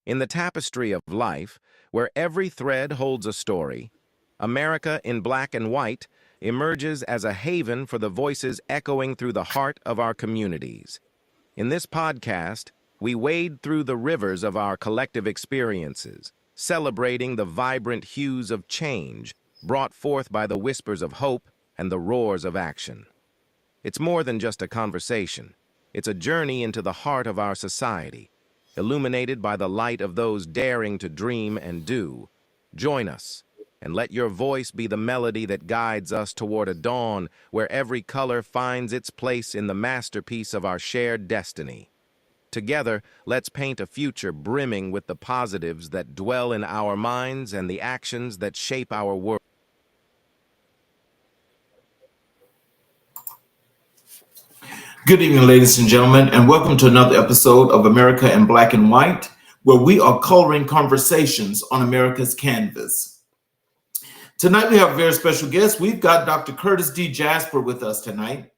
In the tapestry of life, where every thread holds a story, America in Black and White emerges as a haven for the voices echoing through the heart of our communities. In this podcast, we wade through the rivers of our collective experiences, celebrating the vibrant hues of change brought forth by the whispers of hope and the roars of action. It's more than just a conversation. It's a journey into the heart of our society, illuminated by the light of those daring to dream and do. Join us, and let your voice be the melody that guides us toward a dawn where every color finds its place in the masterpiece of our shared destiny. Together, let's paint a future brimming with the positives that dwell in our minds and the actions that shape our world. Good evening, ladies and gentlemen, and welcome to another episode of America in Black and White, where we are coloring conversations on America's canvas. Tonight, we have a very special guest. We've got Dr. Curtis D. Jasper with us tonight.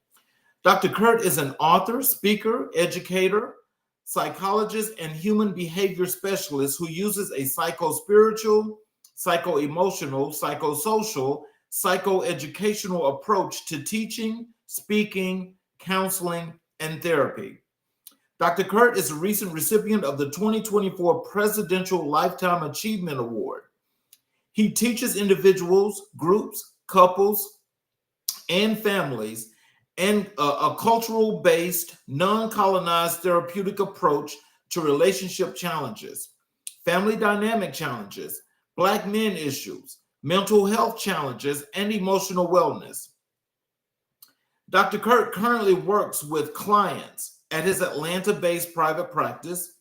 Dr. Kurt is an author, speaker, educator, psychologist, and human behavior specialist who uses a psycho-spiritual, psycho-emotional, psychosocial, psychoeducational approach to teaching, speaking, counseling, and therapy. Dr. Kurt is a recent recipient of the 2024 Presidential Lifetime Achievement Award. He teaches individuals, groups, couples, and families and a cultural-based, non-colonized therapeutic approach to relationship challenges, family dynamic challenges, Black men issues, mental health challenges, and emotional wellness. Dr. Kurt currently works with clients at his Atlanta-based private practice.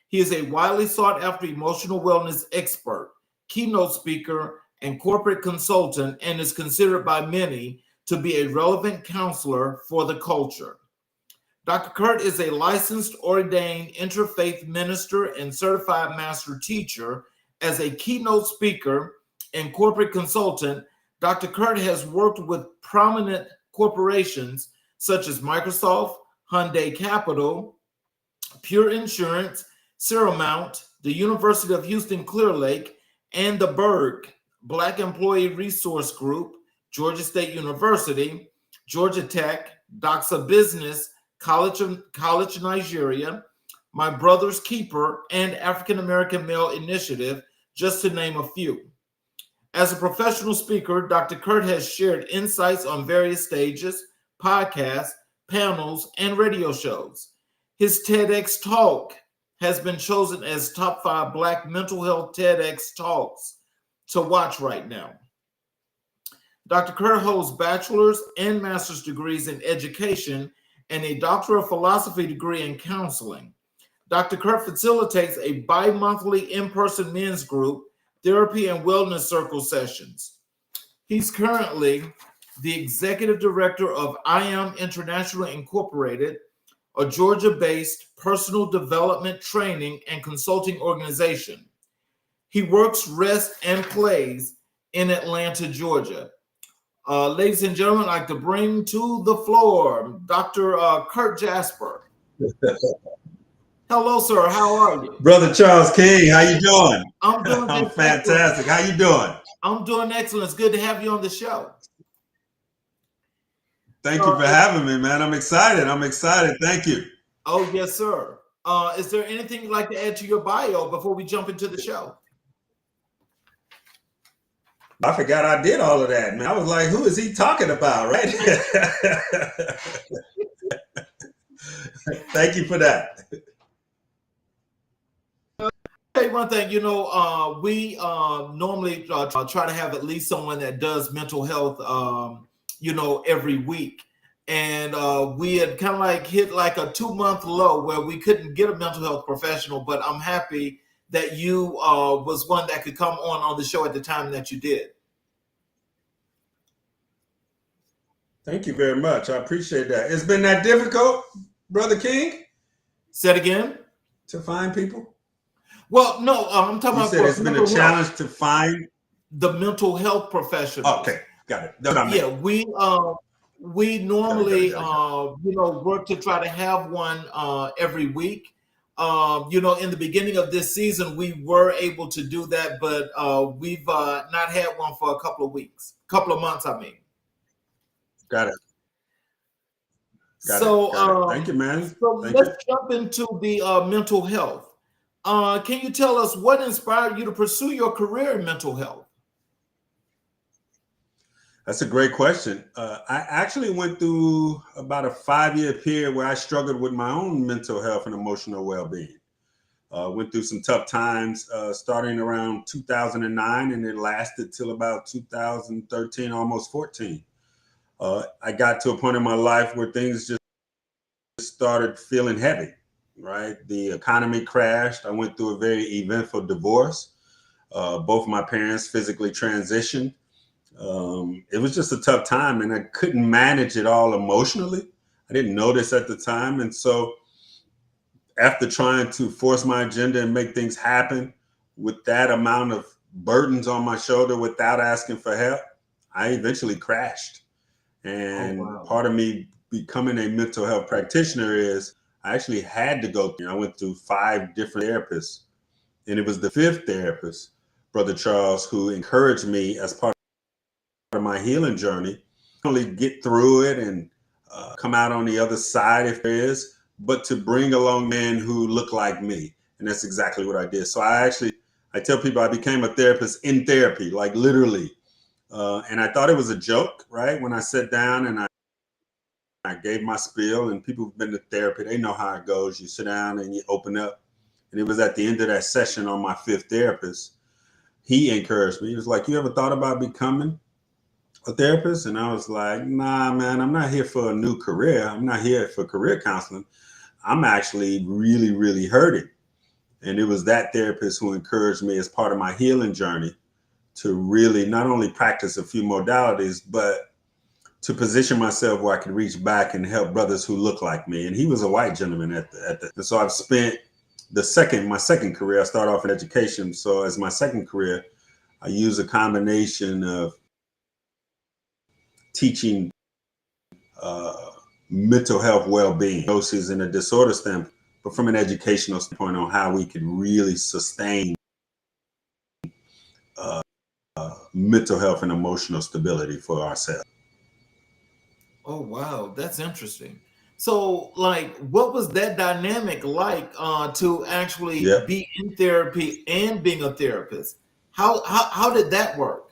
He is a widely sought-after emotional wellness expert, keynote speaker, and corporate consultant, and is considered by many to be a relevant counselor for the culture. Dr. Kurt is a licensed, ordained interfaith minister and certified master teacher. As a keynote speaker and corporate consultant, Dr. Kurt has worked with prominent corporations such as Microsoft, Hyundai Capital, Pure Insurance, Ceramount, the University of Houston Clear Lake, and the Berg, Black Employee Resource Group, Georgia State University, Georgia Tech, Doxa Business, College Nigeria, My Brother's Keeper, and African American Male Initiative, just to name a few. As a professional speaker, Dr. Kurt has shared insights on various stages, podcasts, panels, and radio shows. His TEDx talk has been chosen as top 5 Black mental health TEDx talks to watch right now. Dr. Kurt holds bachelor's and master's degrees in education and a doctor of philosophy degree in counseling. Dr. Kurt facilitates a bi-monthly in-person men's group, therapy and wellness circle sessions. He's currently the executive director of I Am International Incorporated, a Georgia-based personal development training and consulting organization. He works, rests, and plays in Atlanta, Georgia. Ladies and gentlemen, I'd like to bring to the floor Dr. Kurt Jasper. Hello, sir. How are you? Brother Charles King, how you doing? I'm doing I'm fantastic. How you doing? I'm doing excellent. It's good to have you on the show. Thank you for having me, man. I'm excited. Thank you. Oh, yes, sir. Is there anything you'd like to add to your bio before we jump into the show? I forgot I did all of that, man. I was like, who is he talking about, right? Thank you for that. Hey, one thing, we normally try to have at least someone that does mental health, every week. And we had kind of like hit like a 2-month low where we couldn't get a mental health professional, but I'm happy that you was one that could come on the show at the time that you did. Thank you very much. I appreciate that. It's been that difficult, Brother King? Say it again? To find people? Well, no, I'm talking about. You said it's been a challenge to find the mental health professionals. Okay, got it. Yeah, we normally work to try to have one every week. In the beginning of this season, we were able to do that, but we've not had one for a couple of months, I mean. Got it. So, Thank you, man. Thank let's you. jump into the mental health. Can you tell us what inspired you to pursue your career in mental health? That's a great question. I actually went through about a 5-year period where I struggled with my own mental health and emotional well-being. Went through some tough times starting around 2009, and it lasted till about 2013, almost 14. I got to a point in my life where things just started feeling heavy, right? The economy crashed. I went through a very eventful divorce. Both my parents physically transitioned. It was just a tough time, and I couldn't manage it all emotionally. I didn't know this at the time. And so after trying to force my agenda and make things happen with that amount of burdens on my shoulder without asking for help, I eventually crashed. And part of me becoming a mental health practitioner is I actually had to go through. I went through 5 different therapists, and it was the 5th therapist, Brother Charles, who encouraged me as part of my healing journey, not only get through it and come out on the other side if there is, but to bring along men who look like me. And that's exactly what I did. So I tell people I became a therapist in therapy, like literally. And I thought it was a joke, right? When I sat down and I gave my spiel, and people who've been to therapy, they know how it goes. You sit down and you open up. And it was at the end of that session on my 5th therapist, he encouraged me. He was like, "You ever thought about becoming a therapist?" And I was like, "Nah, man, I'm not here for a new career. I'm not here for career counseling. I'm actually really, really hurting." And it was that therapist who encouraged me as part of my healing journey to really not only practice a few modalities, but to position myself where I could reach back and help brothers who look like me. And he was a white gentleman and so I've spent my second career. I started off in education. So as my second career, I use a combination of teaching mental health well-being, diagnosis and a disorder standpoint, but from an educational standpoint on how we could really sustain mental health and emotional stability for ourselves. Oh, wow. That's interesting. So, like, what was that dynamic like to actually be in therapy and being a therapist? How did that work?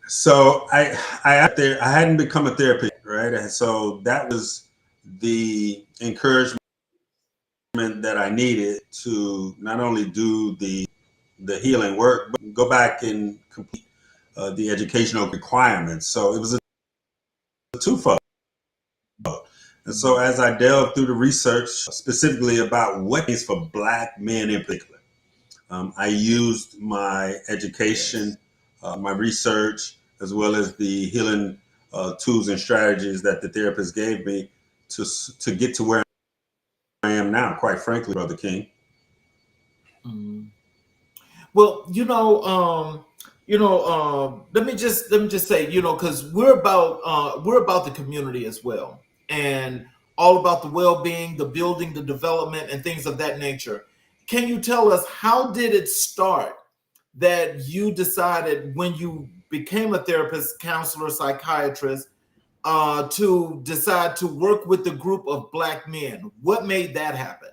So I hadn't become a therapist, right? And so that was the encouragement that I needed to not only do the healing work, but go back and complete the educational requirements. So it was a twofold. And so as I delved through the research specifically about what is for Black men in particular, I used my education, my research, as well as the healing tools and strategies that the therapist gave me to get to where I am now, quite frankly, Brother King. Mm-hmm. Well, let me just say, because we're about the community as well, and all about the well-being, the building, the development, and things of that nature. Can you tell us how did it start that you decided when you became a therapist, counselor, psychiatrist, to decide to work with the group of Black men? What made that happen?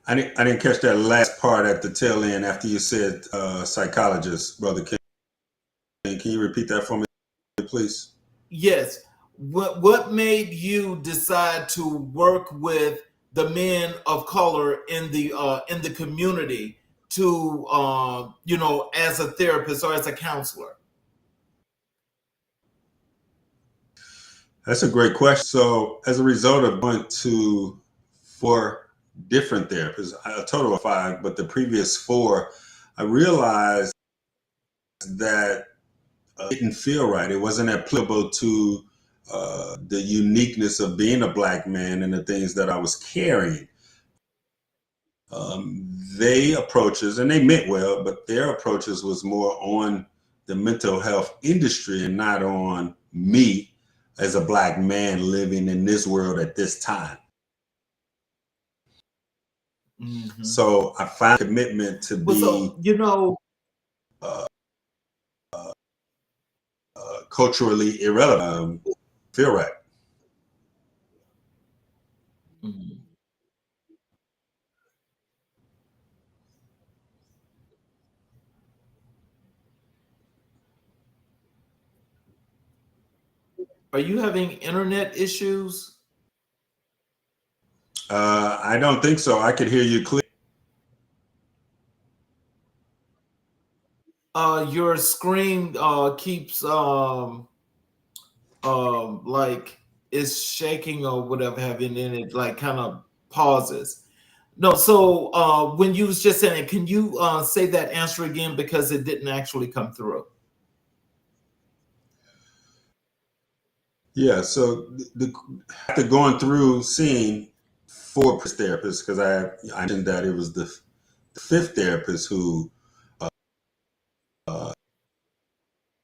I didn't catch that last part at the tail end after you said psychologist, Brother King. Can you repeat that for me, please? Yes. What made you decide to work with the men of color in the community to as a therapist or as a counselor? That's a great question. So as a result of going to 4 different therapists, a total of 5, but the previous 4, I realized that it didn't feel right. It wasn't applicable to the uniqueness of being a Black man and the things that I was carrying. They approaches, and they meant well, but their approaches was more on the mental health industry and not on me as a Black man living in this world at this time. Mm-hmm. So I find commitment to be, culturally irrelevant. Feel right. Mm-hmm. Are you having internet issues? I don't think so. I could hear you clear. Your screen keeps like it's shaking or whatever have you, and then it like kind of pauses. No, so when you was just saying it, can you say that answer again because it didn't actually come through? Yeah. So after going through seeing 4 therapists, because I mentioned that it was the 5th therapist who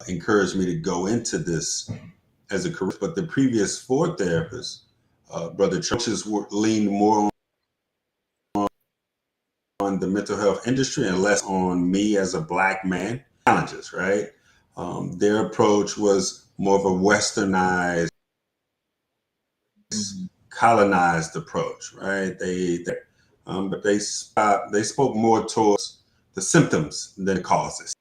encouraged me to go into this as a career, but the previous 4 therapists, Brother Churches, leaned more on the mental health industry and less on me as a Black man. Challenges, right? Their approach was more of a westernized, colonized approach, right? But they spoke more towards the symptoms than the causes,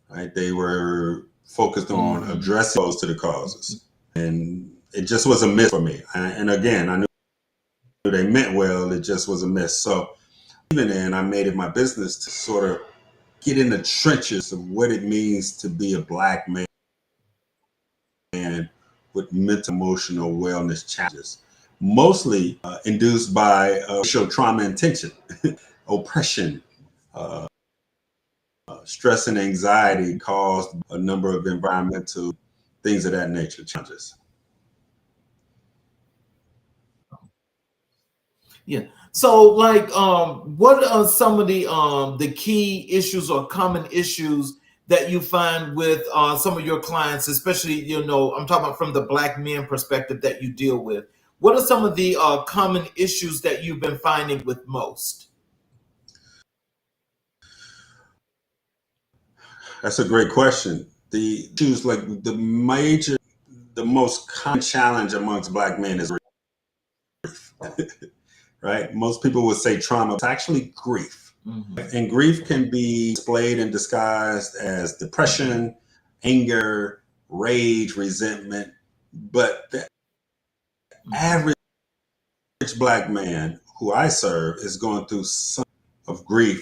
right? They were focused on addressing those to the causes, and it just was a miss for me. And again, I knew they meant well. It just was a miss. So even then, I made it my business to sort of get in the trenches of what it means to be a Black man with mental emotional wellness challenges, mostly induced by racial trauma and tension, oppression, stress and anxiety caused a number of environmental things of that nature, challenges. Yeah. So, like, what are some of the key issues or common issues that you find with some of your clients, especially I'm talking about from the Black men perspective that you deal with? What are some of the common issues that you've been finding with most? That's a great question. The issues, like the most common challenge amongst Black men is grief, right? Most people would say trauma. It's actually grief. And grief can be displayed and disguised as depression, anger, rage, resentment. But the average Black man who I serve is going through some of grief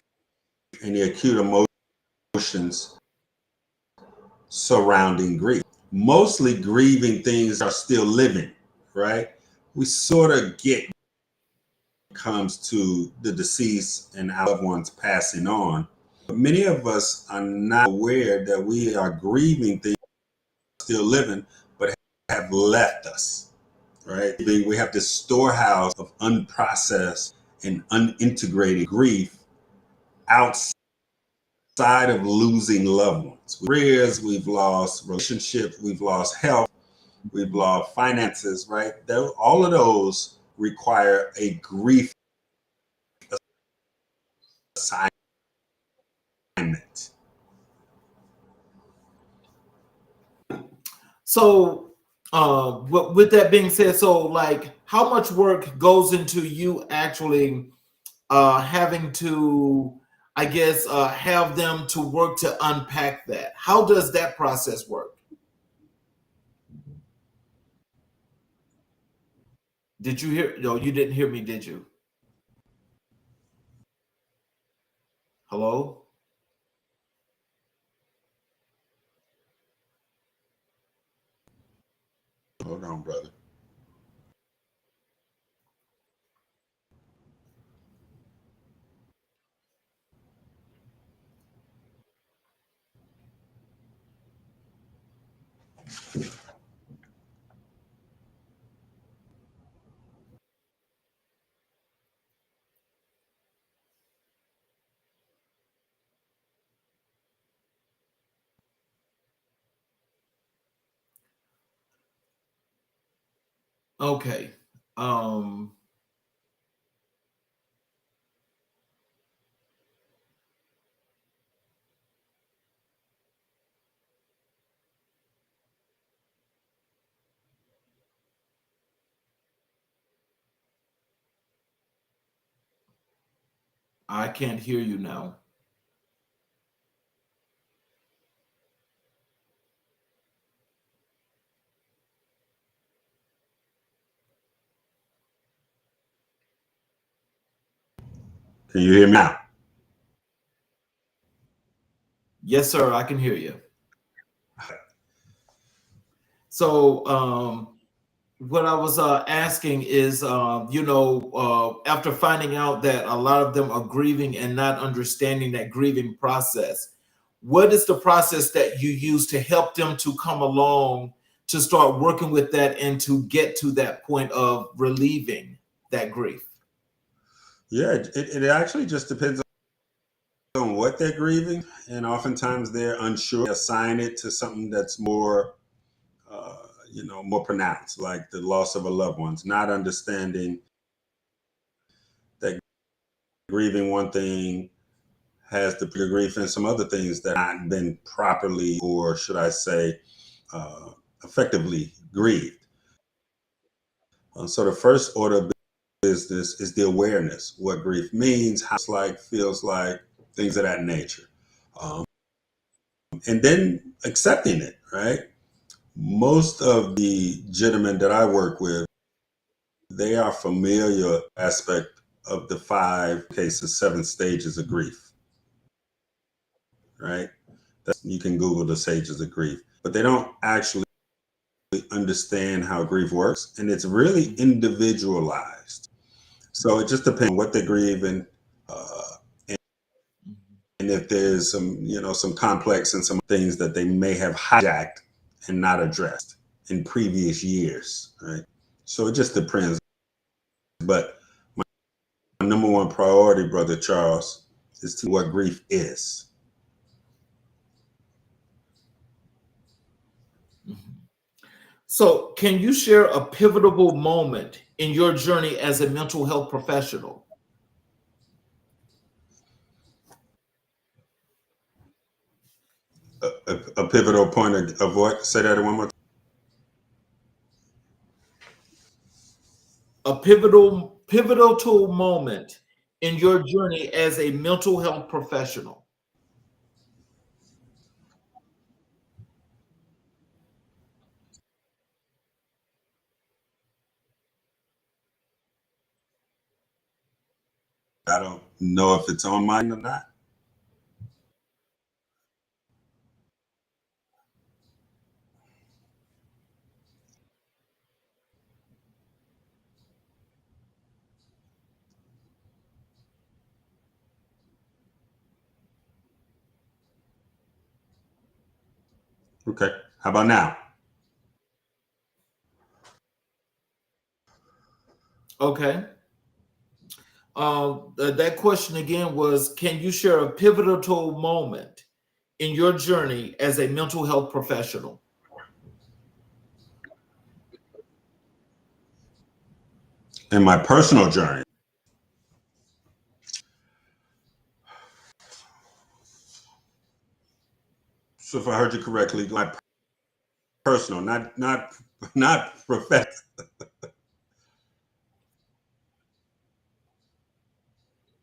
and the acute emotions surrounding grief. Mostly grieving things are still living, right? We sort of get when it comes to the deceased and our loved ones passing on. But many of us are not aware that we are grieving things still living, but have left us, right? We have this storehouse of unprocessed and unintegrated grief outside of losing loved ones. Careers, we've lost relationships, we've lost health, we've lost finances, right? All of those require a grief assignment. So, with that being said, so like, how much work goes into you actually having to, I guess, have them to work to unpack that? How does that process work? Did you hear? No, you didn't hear me, did you? Hello? Hold on, brother. Okay. Um, I can't hear you now. Can you hear me now? Yes, sir, I can hear you. So, what I was asking is, after finding out that a lot of them are grieving and not understanding that grieving process, what is the process that you use to help them to come along to start working with that and to get to that point of relieving that grief? Yeah, it actually just depends on what they're grieving, and oftentimes they're unsure. They assign it to something that's more, more pronounced, like the loss of a loved one's, not understanding that grieving one thing has the grief and some other things that have not been properly, or should I say, uh, effectively grieved. So the first order of business is the awareness, what grief means, how it's like, feels like, things of that nature. Um, and then accepting it, right? Most of the gentlemen that I work with, they are familiar aspect of the 5 cases, 7 stages of grief, right? You can Google the stages of grief, but they don't actually understand how grief works, and it's really individualized. So it just depends on what they're grieving, and, and if there's some complex and some things that they may have hijacked and not addressed in previous years, right? So it just depends. But my number one priority, Brother Charles, is to what grief is. So, can you share a pivotal moment in your journey as a mental health professional? A pivotal point of what? Say that one more time. A pivotal moment in your journey as a mental health professional. I don't know if it's on mine or not. Okay. How about now? Okay. That question again was, can you share a pivotal moment in your journey as a mental health professional? In my personal journey. So if I heard you correctly, my personal, not professional.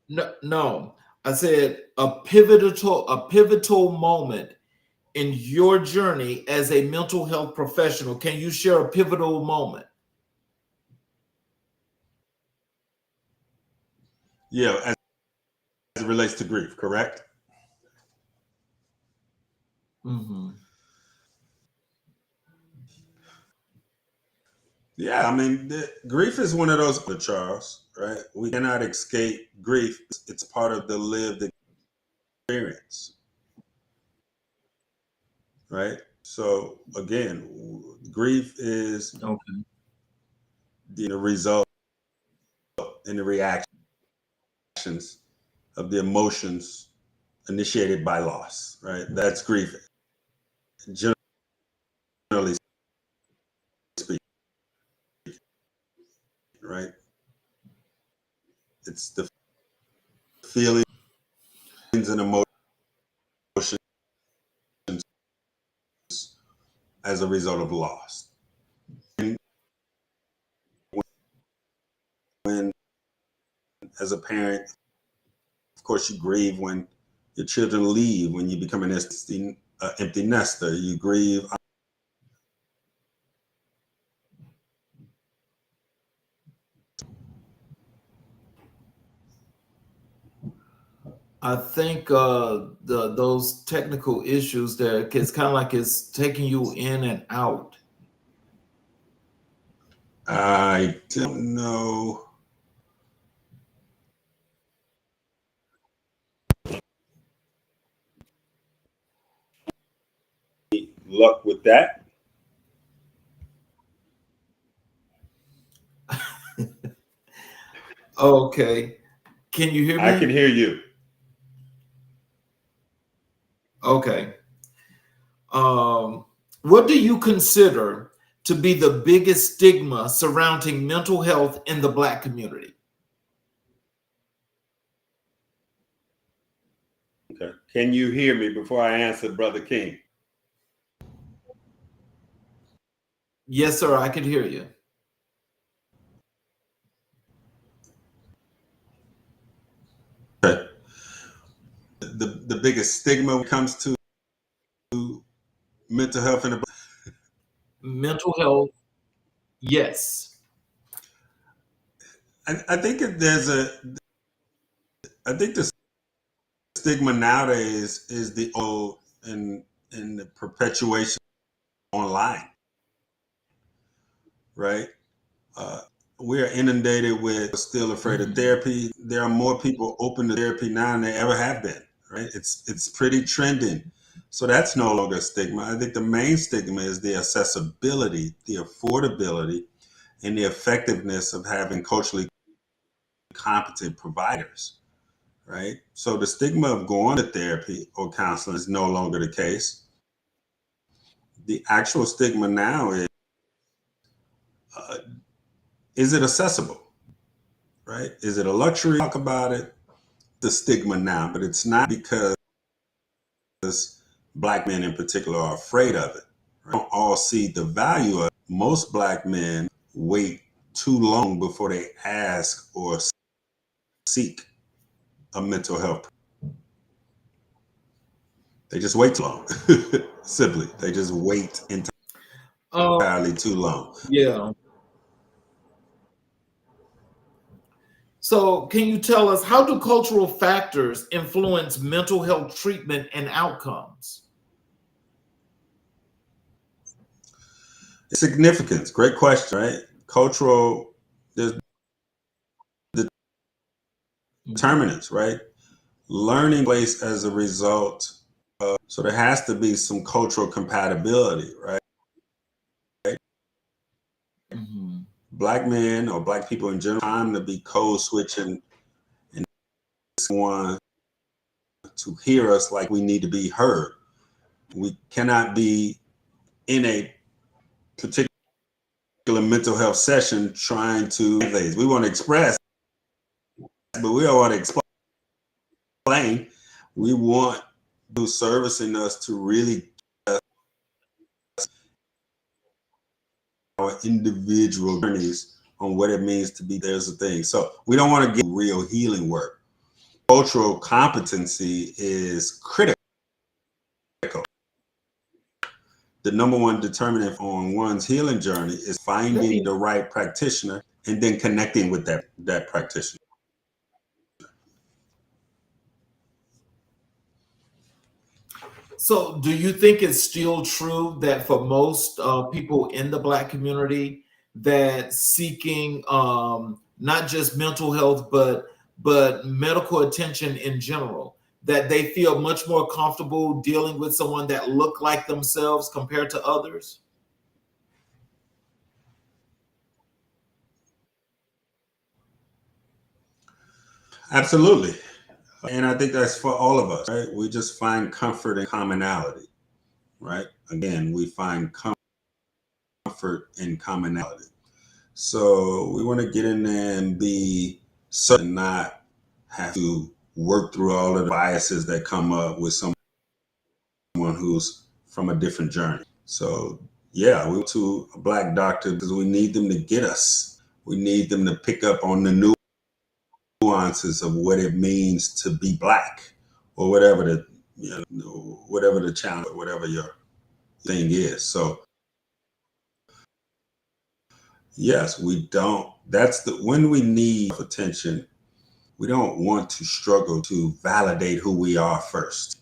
No, no. I said a pivotal moment in your journey as a mental health professional. Can you share a pivotal moment? Yeah, as it relates to grief, correct? Mhm. Yeah, I mean, grief is one of those, Charles, right? We cannot escape grief. It's part of the lived experience, right? So again, grief is Okay. the result and the reactions of the emotions initiated by loss, right? That's grief, generally speaking. It's the feelings and emotions as a result of loss. And when, as a parent, of course, you grieve when your children leave, when you become an empty nester. You grieve. I think those technical issues there, it's kind of like it's taking you in and out. I don't know. Luck with that. Okay. Can you hear me? I can hear you. Okay. What do you consider to be the biggest stigma surrounding mental health in the Black community? Okay. Can you hear me before I answer, Brother King? Yes, sir, I can hear you. Okay. The biggest stigma when it comes to mental health in the Mental health, yes. I think I think the stigma nowadays is the old and the perpetuation online, right? We are inundated with still afraid of therapy. There are more people open to therapy now than there ever have been, right? It's pretty trending. So that's no longer a stigma. I think the main stigma is the accessibility, the affordability, and the effectiveness of having culturally competent providers, right? So the stigma of going to therapy or counseling is no longer the case. The actual stigma now is it accessible, right? Is it a luxury? Talk about it. The stigma now, but it's not because Black men in particular are afraid of it. Right? Don't all see the value of it. Most Black men wait too long before they ask or seek a mental health. They just wait too long. Simply, they just wait entirely too long. Yeah. So, can you tell us, how do cultural factors influence mental health treatment and outcomes? Significance, great question, right? Cultural, there's determinants, right? Learning place as a result of, so there has to be some cultural compatibility, right? Mm-hmm. Black men or Black people in general, time to be code switching and want to hear us like we need to be heard. We cannot be in a particular mental health session trying to, we want to express, but we don't want to explain. We want to servicing us to really our individual journeys on what it means to be there's a thing. So we don't want to get real healing work. Cultural competency is critical. The number one determinant on one's healing journey is finding the right practitioner and then connecting with that practitioner. So, do you think it's still true that for most people in the Black community, that seeking not just mental health but medical attention in general, that they feel much more comfortable dealing with someone that look like themselves compared to others? Absolutely. And I think that's for all of us, right? We just find comfort in commonality, right? Again, we find comfort in commonality. So we want to get in there and be so not have to work through all of the biases that come up with someone who's from a different journey. So yeah, we went to a Black doctor because we need them to get us. We need them to pick up on the nuances of what it means to be Black, or whatever the whatever the challenge, whatever your thing is. So yes, we don't. That's when we need attention. We don't want to struggle to validate who we are first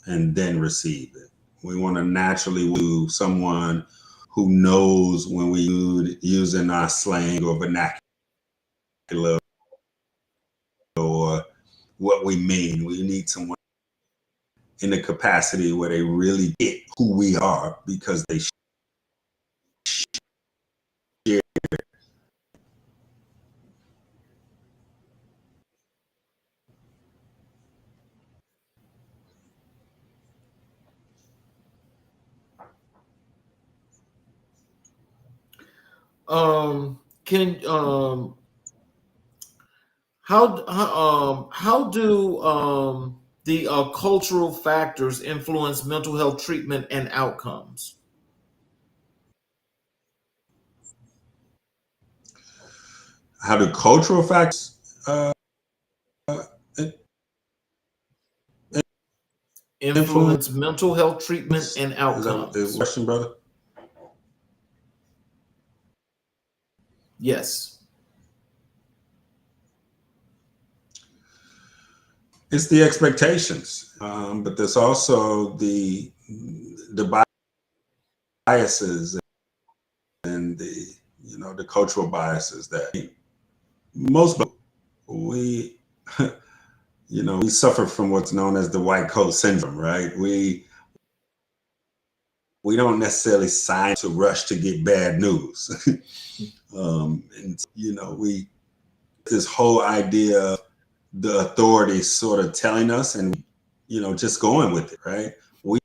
and then receive it. We want to naturally woo someone who knows when we using our slang or vernacular or what we mean. We need someone in the capacity where they really get who we are because they share. Can how do the cultural factors influence mental health treatment and outcomes? How do cultural factors Influence mental health treatment and outcomes? Is that the question, brother? Yes. It's the expectations, but there's also the biases and the cultural biases that most we we suffer from what's known as the white coat syndrome, right? We don't necessarily sign to rush to get bad news. And we this whole idea of the authorities sort of telling us and just going with it, right? We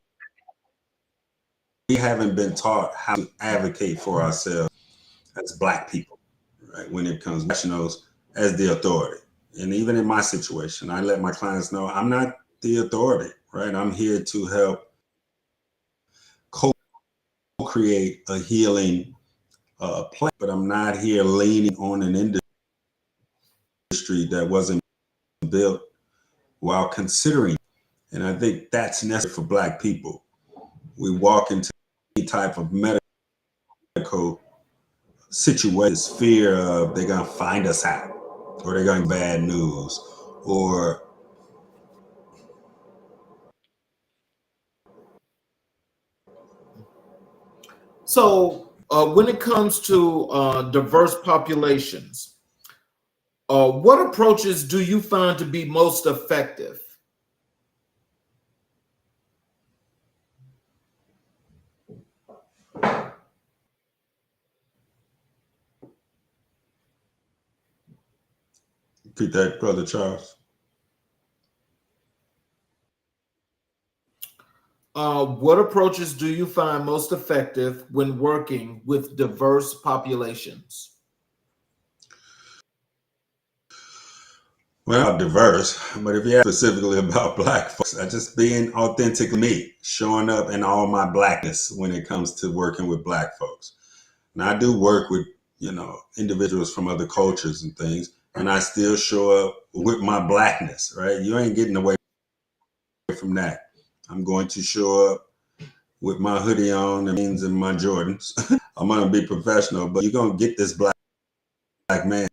haven't been taught how to advocate for ourselves as Black people, right? When it comes to nationals as the authority. And even in my situation, I let my clients know I'm not the authority, right? I'm here to help co-create a healing plan, but I'm not here leaning on an industry that wasn't built while considering. And I think that's necessary for Black people. We walk into any type of medical situation, fear of they're gonna find us out, or they're going bad news, or So when it comes to diverse populations, what approaches do you find to be most effective? repeat that, Brother Charles. What approaches do you find most effective when working with diverse populations? Well, diverse, but if you ask specifically about Black folks, I just being authentic me, showing up in all my Blackness when it comes to working with Black folks. Now I do work with individuals from other cultures and things, and I still show up with my Blackness, right? You ain't getting away from that. I'm going to show up with my hoodie on and my Jordans. I'm gonna be professional, but you're gonna get this black man.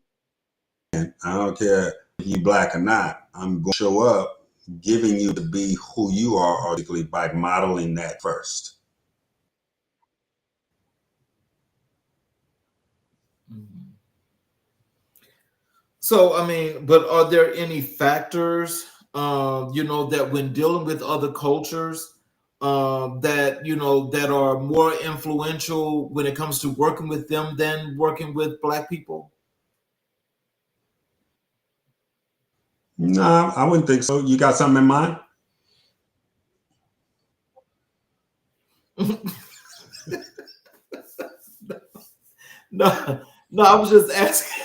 I don't care if you Black or not. I'm gonna show up giving you to be who you are articulately by modeling that first. So, I mean, but are there any factors, that when dealing with other cultures, that are more influential when it comes to working with them than working with Black people? No, I wouldn't think so. You got something in mind? No, no, I was just asking.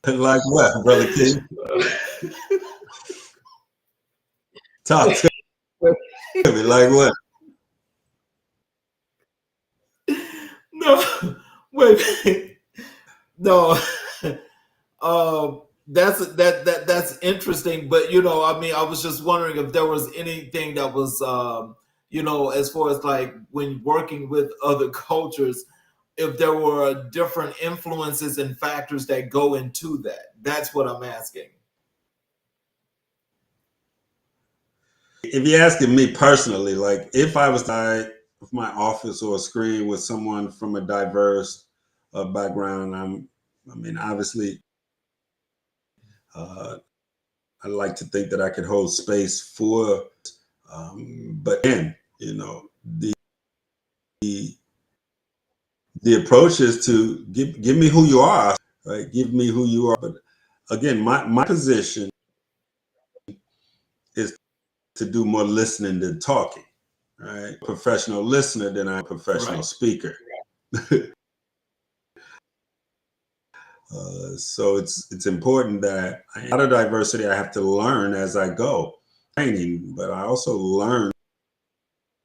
Like what, Brother King? Talk to me. Like what? No, wait, no. That's interesting, but I mean, I was just wondering if there was anything that was, as far as like when working with other cultures, if there were different influences and factors that go into that. That's what I'm asking. If you're asking me personally, like if I was with my office or a screen with someone from a diverse background, I mean, obviously, uh, I like to think that I could hold space for, but then, the the approach is to give me who you are, right? Give me who you are. But again, my position is to do more listening than talking, right? Professional listener than I'm a professional Right. speaker. So it's important that out of diversity, I have to learn as I go, training, but I also learn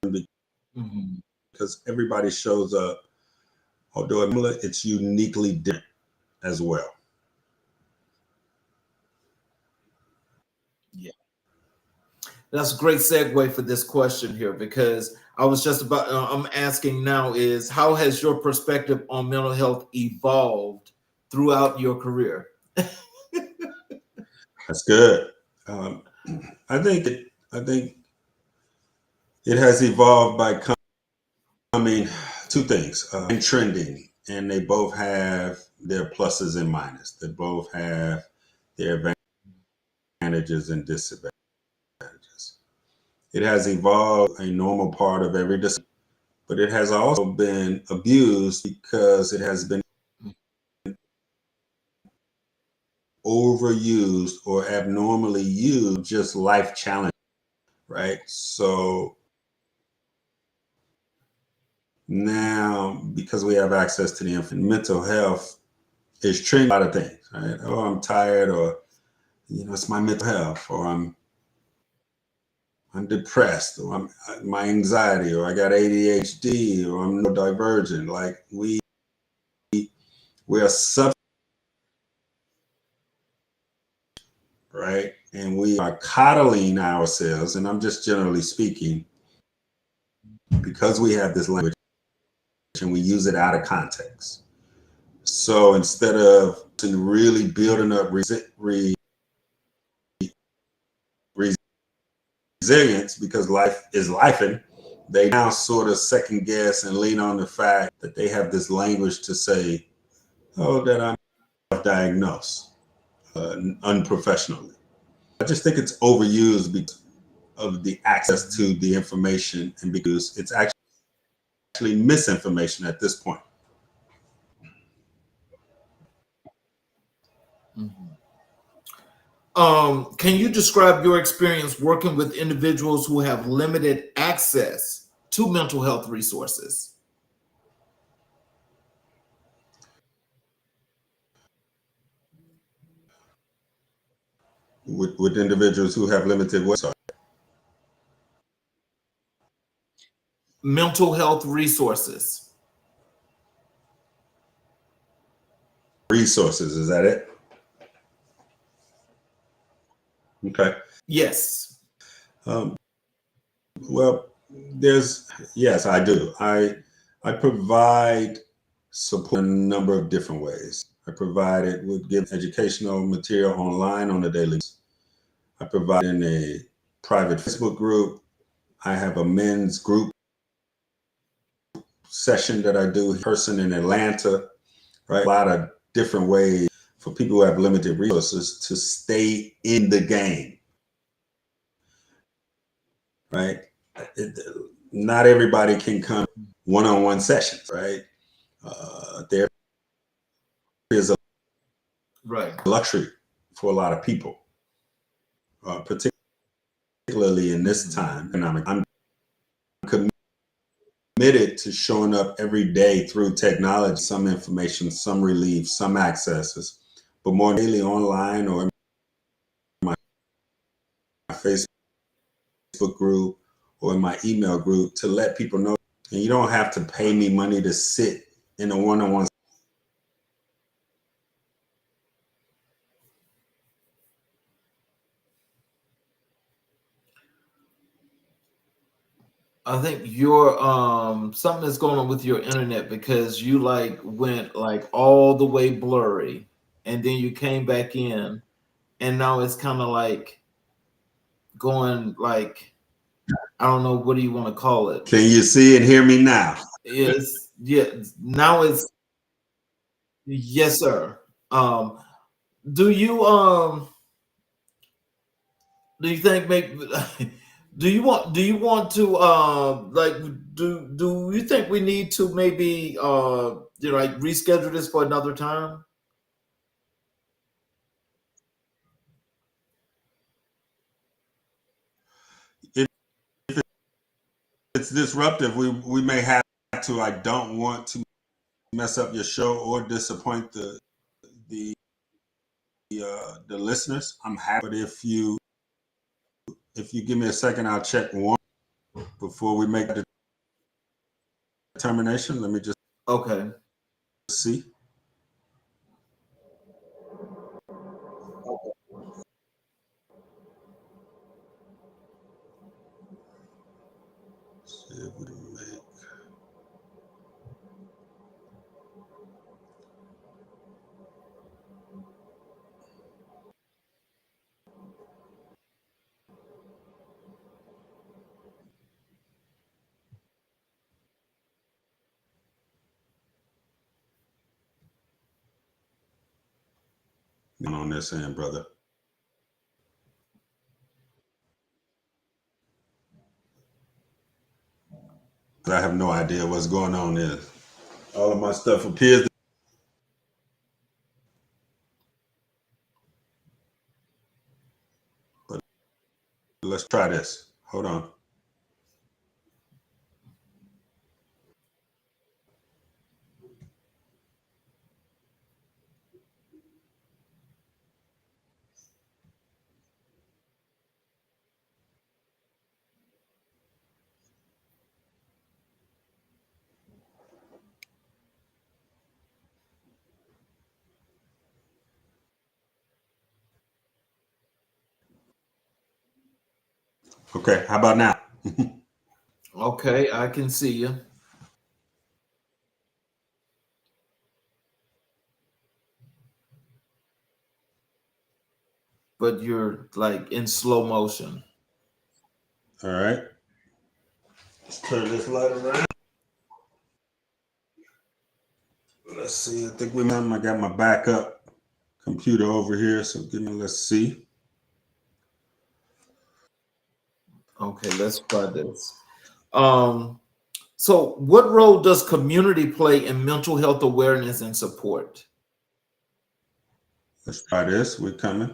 Mhm. because everybody shows up, although it's uniquely different as well. Yeah. That's a great segue for this question here, because I was just about, I'm asking now is how has your perspective on mental health evolved throughout your career? That's good. I think it has evolved by coming two things and trending, and they both have their pluses and minuses. They both have their advantages and disadvantages. It has evolved a normal part of every discussion, but it has also been abused because it has been overused or abnormally used, just life challenge, right? So now, because we have access to the mental health is trending a lot of things, right? Oh, I'm tired, or it's my mental health, or I'm depressed, or I'm my anxiety, or I got ADHD, or I'm neurodivergent. Like we are sub, right? And we are coddling ourselves, and I'm just generally speaking, because we have this language and we use it out of context. So instead of really building up resilience, because life is lifing, they now sort of second guess and lean on the fact that they have this language to say, oh, that I'm diagnosed unprofessionally. I just think it's overused because of the access to the information, and because it's actually misinformation at this point. Mhm. Can you describe your experience working with individuals who have limited access to mental health resources? With individuals who have limited what? Sorry. Mental health resources. Resources, is that it? Okay. Yes. Um, well, yes, I do. I provide support in a number of different ways. I provide it with give educational material online on a daily basis. I provide in a private Facebook group. I have a men's group session that I do in person in Atlanta, right? A lot of different ways for people who have limited resources to stay in the game, right? It, not everybody can come one-on-one sessions, right? There is a Right. luxury for a lot of people, particularly in this time. And I'm committed to showing up every day through technology, some information, some relief, some accesses, but more daily online or in my Facebook group or in my email group to let people know. And you don't have to pay me money to sit in a one-on-one. I think your something is going on with your internet because you like went like all the way blurry and then you came back in and now it's kind of like going like I don't know, what do you want to call it? Can you see and hear me now? Is yeah, now it's yes, sir. Do you do you think maybe do you want to like do you think we need to maybe you know, like reschedule this for another time? If it's disruptive, we may have to. I don't want to mess up your show or disappoint the the listeners. I'm happy, but if you give me a second, I'll check one before we make the determination. Let me just Okay. see. See if we can make. On this end, brother. I have no idea what's going on there. All of my stuff appears. But let's try this. Hold on. Okay, how about now? Okay, I can see you. But you're like in slow motion. All right. Let's turn this light around. Let's see. I think I got my backup computer over here. So let's see. Okay, let's try this. So what role does community play in mental health awareness and support? Let's try this. We're coming.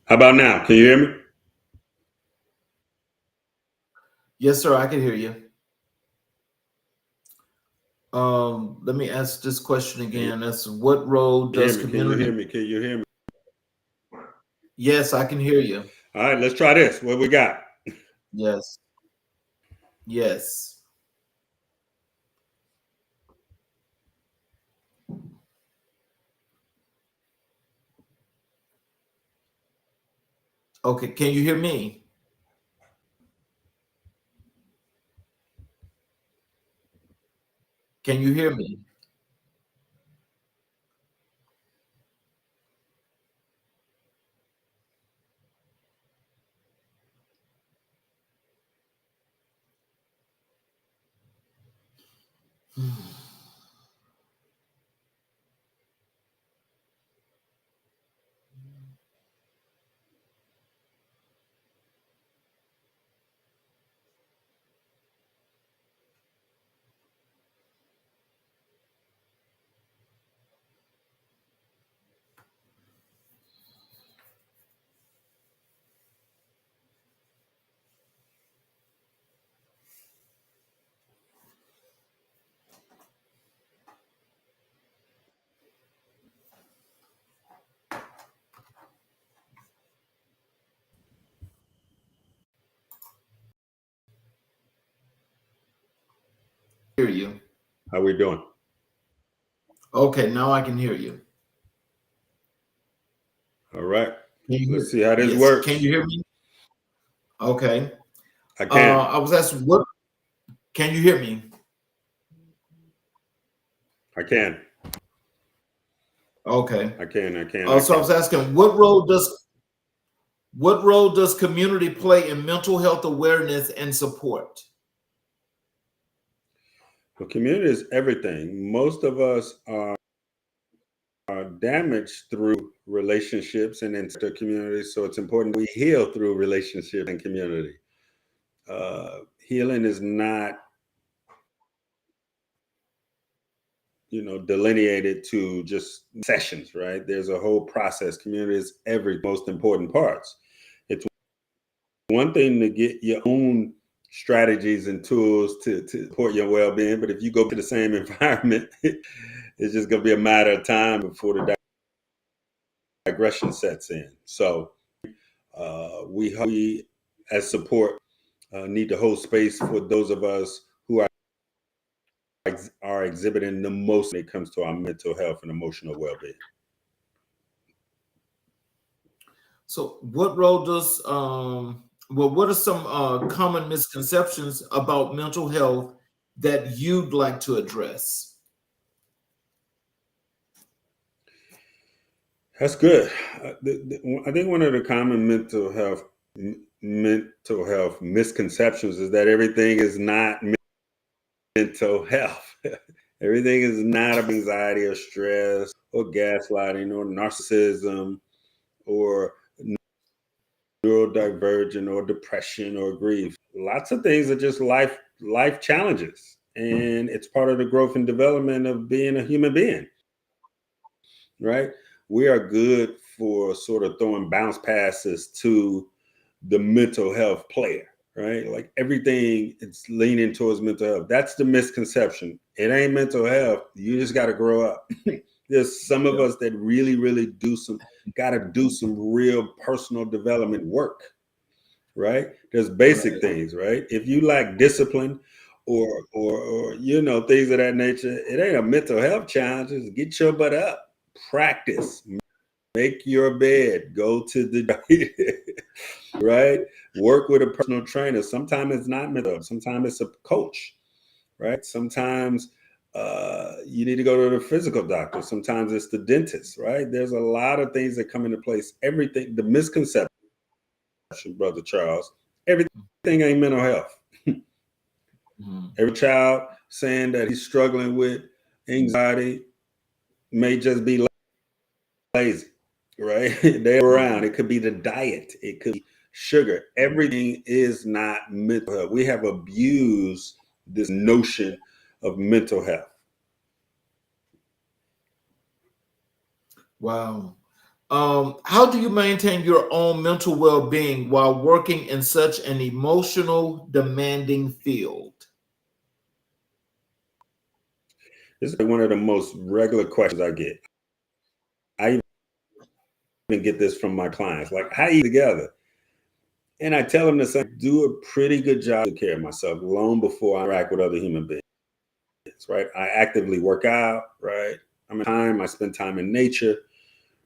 How about now? Can you hear me? Yes, sir, I can hear you. Let me ask this question again. That's what role does community? Can you hear me? Can you hear me? Yes, I can hear you. All right, let's try this. What we got? Yes. Yes. Okay, can you hear me? Can you hear me? Hear you. How we doing? Okay, now I can hear you. All right. Can you Let's hear? see how this Yes. Can works. you hear me? Okay. I can. I was asking, what? Can you hear me? I can. Okay. I can. So I was asking, what role does community play in mental health awareness and support? The community is everything. Most of us are damaged through relationships and into community. So it's important we heal through relationship and community. Healing is not, delineated to just sessions, right? There's a whole process. Community is every most important parts. It's one thing to get your own strategies and tools to support your well-being, but if you go to the same environment, it's just going to be a matter of time before the digression sets in. So we as support need to hold space for those of us who are exhibiting the most when it comes to our mental health and emotional well-being. So what role does what are some common misconceptions about mental health that you'd like to address? That's good. I think one of the common mental health misconceptions is that everything is not mental health. Everything is not about anxiety or stress or gaslighting or narcissism or neurodivergent or depression or grief. Lots of things are just life challenges, and it's part of the growth and development of being a human being, right? We are good for sort of throwing bounce passes to the mental health player, right? Like everything, it's leaning towards mental health. That's the misconception. It ain't mental health. You just got to grow up. There's some of us that really, really got to do some real personal development work, right? There's basic things, right? If you lack discipline or things of that nature, it ain't a mental health challenge. Just get your butt up, practice, make your bed, go to the right? Work with a personal trainer. Sometimes it's not mental health. Sometimes it's a coach, right? Sometimes you need to go to the physical doctor. Sometimes it's the dentist, right? There's a lot of things that come into place. Everything, the misconception, Brother Charles, everything ain't mental health. Every child saying that he's struggling with anxiety may just be lazy, right? They're around. It could be the diet. It could be sugar. Everything is not mental health. We have abused this notion of mental health. Wow. How do you maintain your own mental well-being while working in such an emotional, demanding field? This is one of the most regular questions I get. I even get this from my clients, like, how you together? And I tell them to do a pretty good job to take care of myself long before I interact with other human beings, right? I actively work out, right? I spend time in nature,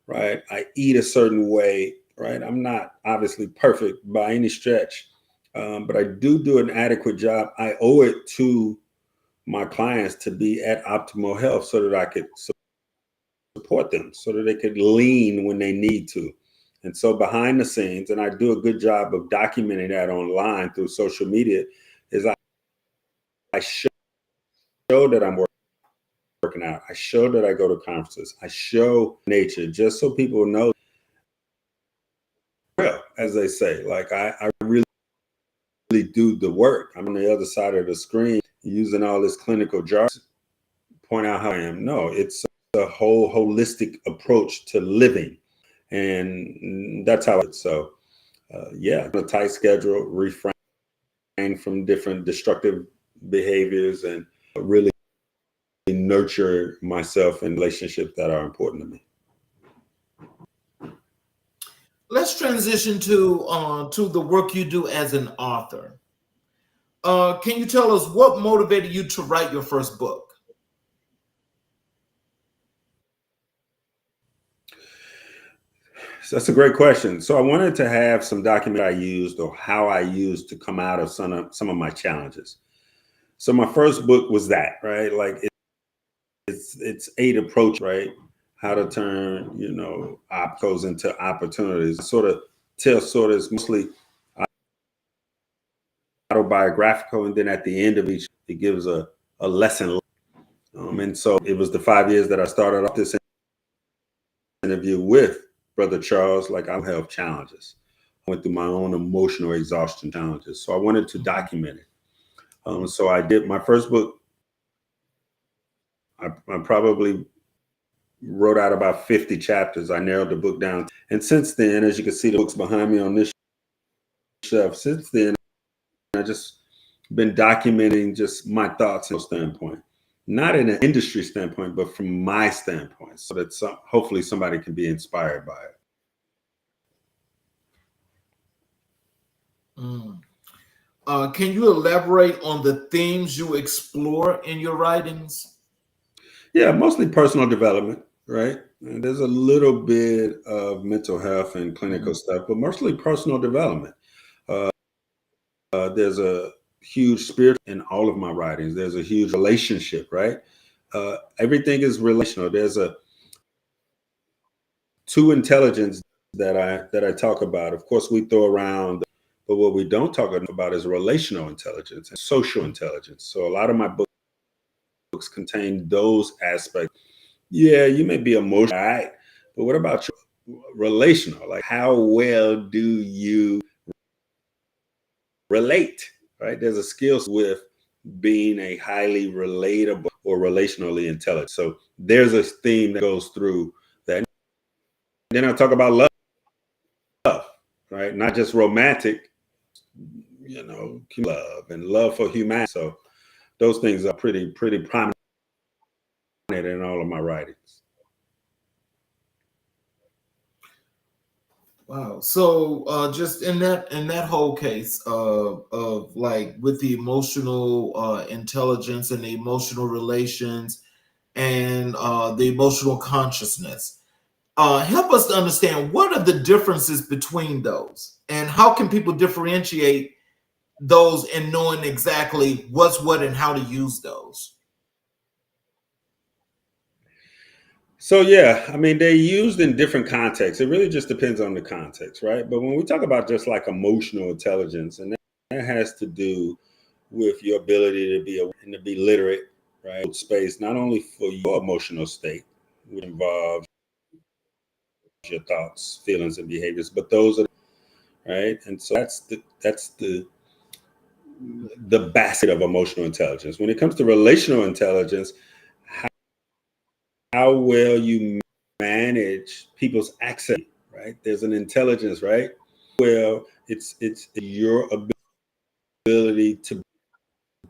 right? I eat a certain way, right? I'm not obviously perfect by any stretch, but I do an adequate job. I owe it to my clients to be at optimal health so that I could support them, so that they could lean when they need to. And so behind the scenes, and I do a good job of documenting that online through social media, is I show that I'm working out. I show that I go to conferences. I show nature just so people know, as they say, like I really do the work. I'm on the other side of the screen using all this clinical jargon to point out how I am. No, it's a whole holistic approach to living. And that's how it's so. Yeah, a tight schedule, refrain from different destructive behaviors, and really nurture myself in relationships that are important to me. Let's transition to the work you do as an author. Can you tell us what motivated you to write your first book? So that's a great question. So I wanted to have some document I used, or how I used to come out of some of my challenges. So my first book was that, right? Like it's 8 approach, right? How to turn, obstacles into opportunities. It's mostly autobiographical, and then at the end of each, it gives a lesson. And so it was the 5 years that I started off this interview with Brother Charles, like I have challenges. I went through my own emotional exhaustion challenges. So I wanted to document it. So I did my first book. I probably wrote out about 50 chapters. I narrowed the book down. And since then, as you can see the books behind me on this shelf, since then, I just been documenting just my thoughts and standpoint. Not in an industry standpoint, but from my standpoint, so that hopefully somebody can be inspired by it. Can you elaborate on the themes you explore in your writings? Yeah, mostly personal development, right? And there's a little bit of mental health and clinical stuff, but mostly personal development. There's a huge spirit in all of my writings. There's a huge relationship, right? Everything is relational. There's two intelligence that I talk about. Of course, we throw around, but what we don't talk about is relational intelligence and social intelligence. So a lot of my books contain those aspects. Yeah, you may be emotional, right? But what about your relational? Like, how well do you relate, right? There's a skill with being a highly relatable or relationally intelligent. So there's a theme that goes through that. And then I talk about love, right? Not just romantic, love and love for humanity. So those things are pretty prominent in all of my writings. Wow. So just in that whole case of like with the emotional intelligence and the emotional relations and the emotional consciousness, help us to understand what are the differences between those, and how can people differentiate those in knowing exactly what's what and how to use those? So yeah, I mean, they're used in different contexts. It really just depends on the context, right? But when we talk about just like emotional intelligence, and that has to do with your ability to be literate, right? Space not only for your emotional state, which involves your thoughts, feelings, and behaviors, but those are right. And so that's the basket of emotional intelligence. When it comes to relational intelligence, how well you manage people's access, right? There's an intelligence, right? Well, it's your ability to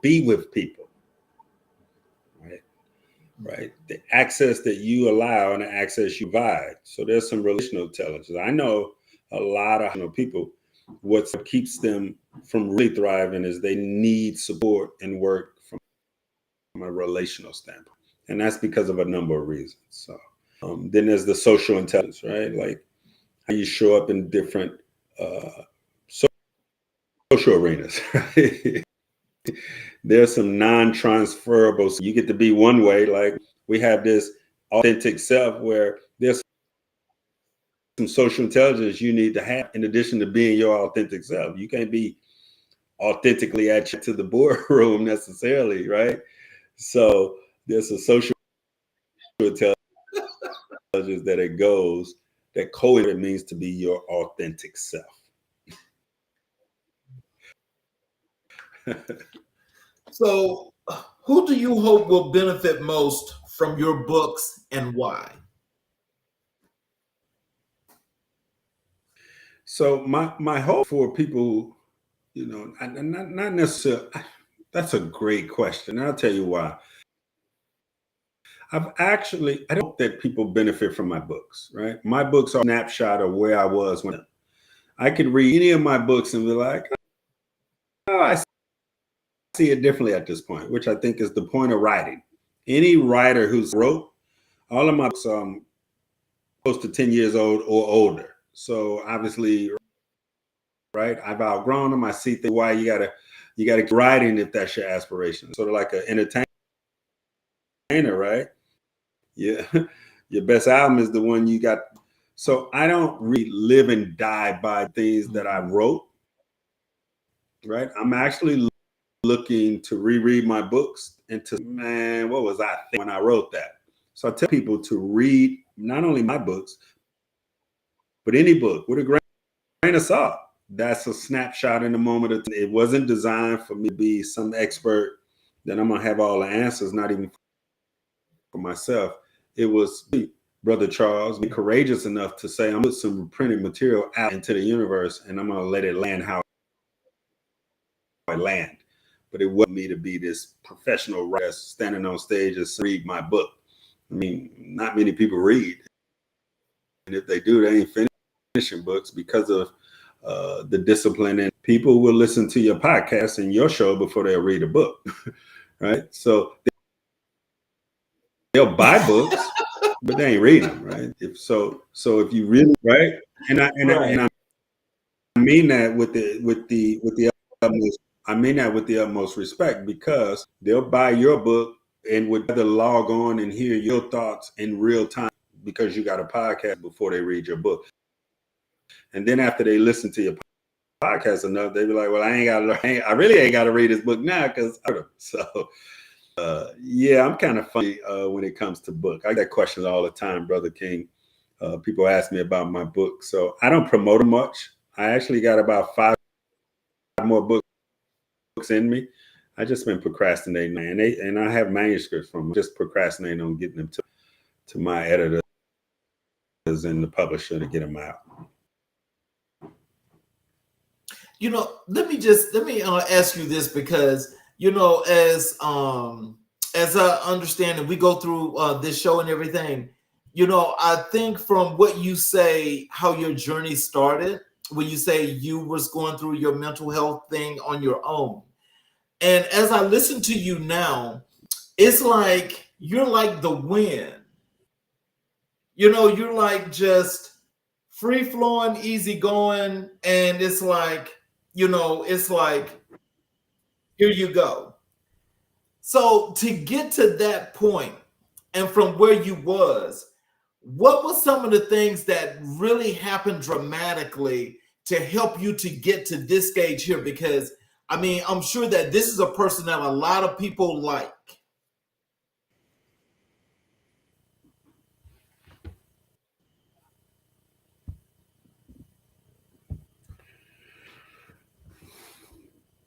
be with people, right? Right. The access that you allow and the access you provide. So there's some relational intelligence. I know a lot of people, what keeps them from really thriving is they need support and work from a relational standpoint. And that's because of a number of reasons. So then there's the social intelligence, right? Like how you show up in different social arenas, right? there's some non-transferable. So you get to be one way, like we have this authentic self where there's some social intelligence you need to have in addition to being your authentic self. You can't be authentically at you to the boardroom necessarily, right? So there's a social intelligence that it goes that it means to be your authentic self. So, who do you hope will benefit most from your books and why? So my hope for people, not necessarily. That's a great question. I'll tell you why. I don't hope that people benefit from my books, right? My books are a snapshot of where I was when I could read any of my books and be like, oh, I see it differently at this point, which I think is the point of writing. Any writer who's wrote, all of my books close to 10 years old or older. So obviously, right, I've outgrown them. I see why you gotta keep writing if that's your aspiration. Sort of like an entertainer, right? Yeah. Your best album is the one you got. So I don't really live and die by things that I wrote, right? I'm actually looking to reread my books and to, man, what was I thinking when I wrote that? So I tell people to read not only my books, but any book with a grain of salt. That's a snapshot in the moment. It wasn't designed for me to be some expert that I'm gonna have all the answers, not even for myself. It was Brother Charles, be courageous enough to say, I'm gonna put some printed material out into the universe and I'm gonna let it land how it land. But it wasn't me to be this professional writer standing on stage and read my book. I mean, not many people read. And if they do, they ain't finishing books because of the discipline. And people will listen to your podcast and your show before they'll read a book, right? So they'll buy books, but they ain't reading them, right? If you really, right, and I mean that with the utmost, I mean that with the utmost respect, because they'll buy your book and would rather log on and hear your thoughts in real time because you got a podcast before they read your book. And then after they listen to your podcast enough, they be like, "Well, I really ain't got to read this book now because." So, yeah, I'm kind of funny when it comes to book. I get questions all the time, Brother King. People ask me about my book, so I don't promote them much. I actually got about 5 more books in me. I just been procrastinating, and I have manuscripts from them, just procrastinating on getting them to my editors and the publisher to get them out. Let me ask you this, because as I understand it, we go through this show and everything. I think from what you say, how your journey started, when you say you was going through your mental health thing on your own, and as I listen to you now, it's like you're like the wind. You're like just free flowing, easy going, and it's like here you go. So to get to that point, and from where you was, what were some of the things that really happened dramatically to help you to get to this stage here? Because I mean, I'm sure that this is a person that a lot of people like.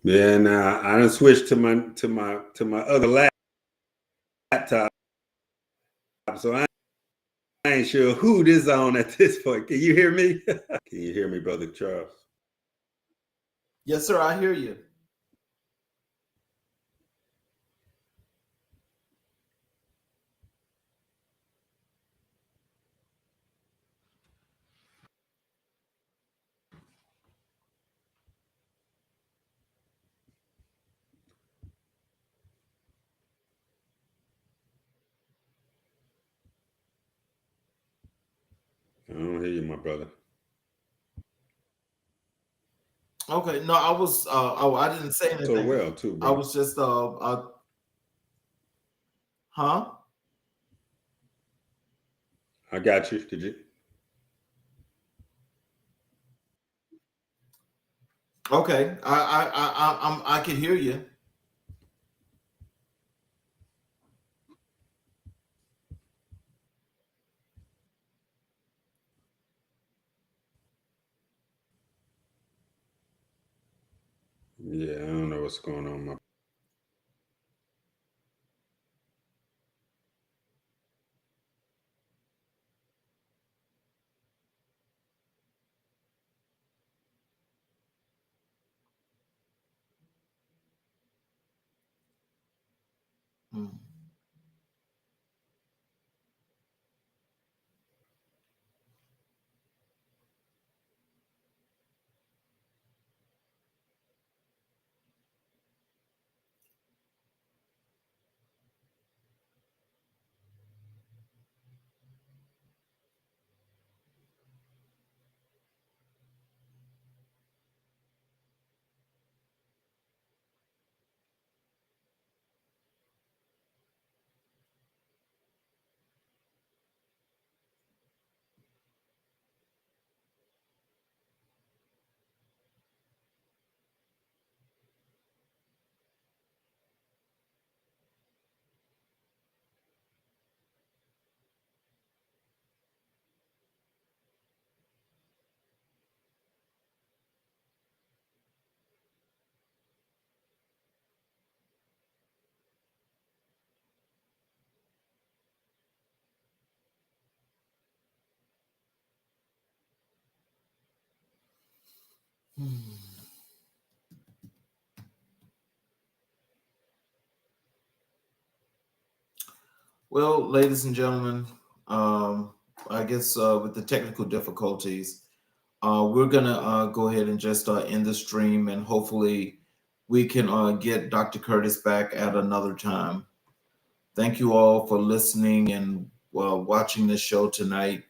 Yeah, now I done switched to my other laptop, so I ain't sure who this on at this point. Can you hear me? Can you hear me, Brother Charles? Yes, sir, I hear you. I don't hear you, my brother. Okay. No, I was. I didn't say So anything. well too, I bro. was just. Huh? I got you. Did you? Okay. I can hear you. Yeah, I don't know what's going on. Hmm. Hmm. Well, ladies and gentlemen, I guess with the technical difficulties, we're gonna go ahead and just end the stream, and hopefully we can get Dr. Curtis back at another time. Thank you all for listening and watching this show tonight.